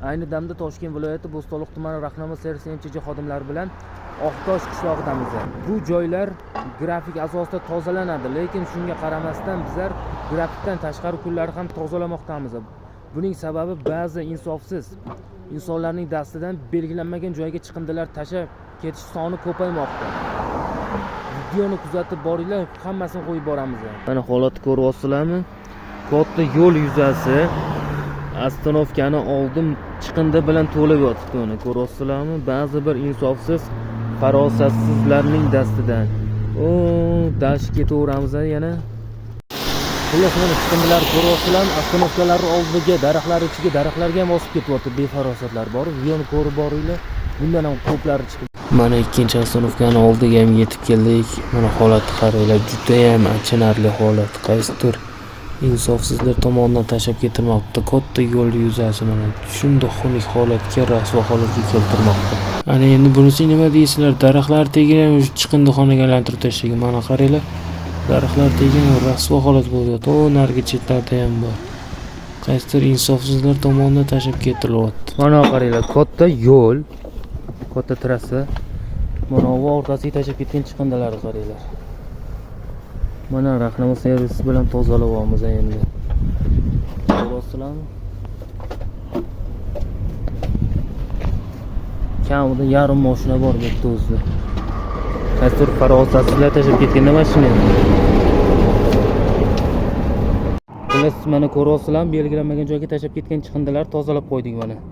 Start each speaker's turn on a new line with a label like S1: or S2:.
S1: Ayni damda Toshkent viloyati Bo'stonliq tumani Rahnamo servisi MChJ xodimlari bilan Oqtosh qishlog'idamiz. Bu joylar grafik asosida tozalanadi, lekin shunga qaramasdan bizlar grafikdan tashqari kunlari ham tozalamoqdamiz. Buning sababi ba'zi insofsiz insonlarning dastidan belgilanmagan joyga chiqindilar tashab ketish soni ko'paymoqda. Videoni kuzatib boringlar, hammasini qo'yib boramiz. Mana holatni ko'ryapsizlarmi? Katta yo'l yuzasi ostanovkani oldim chiqindi bilan to'lib yotibdi. Uni ko'ryapsizlarmi? Ba'zi bir insofsiz farosatsizlarning dastidan. Dash ketaveramiz yana. Xullas mana chiqindilar ko'ryapsizlarmi? Ostanovkalar oldiga, daraxtlar ichiga, daraxtlarga ham osib ketyapti befarosatlar bor. Videoni ko'rib boringlar. Bundan ham ko'plari chiqib. Mana ikkinchi ostanovkani oldiga ham yetib keldik. Mana holatni qaranglar, juda ham achinarli holat. Qaysidir insofsizlar tomonidan tashab ketilmoqda. Katta yo'l yuzasi mana shunday xunuk holatga, rasvo holatga keltirmoqda. Ana endi bunisi nima deysizlar? Daraxtlar teggan chiqindixonaga aylantirib tashlagan. Mana qaranglar. Daraxtlar teggan rasvo holat bo'lyapti. Narigi chetlarda ham bor. Qaysidir insofsizlar tomonidan tashab ketilyapti. Mana qaranglar, katta yo'l, katta trassa. Mana bu orqasiga tashab ketgan chiqindilarni qaranglar. Mana Rahnamo servisi bilan tozalayapmiz endi. Ko'ryapsizlarmi? Kamida yarim mashina bor bu yerda o'zi. Qaysidir farosatsizlar tashab ketganda mashinani. Mana ko'ryapsizlarmi? Belgilanmagan joyga tashab ketgan chiqindilar tozalab qo'ydik mana.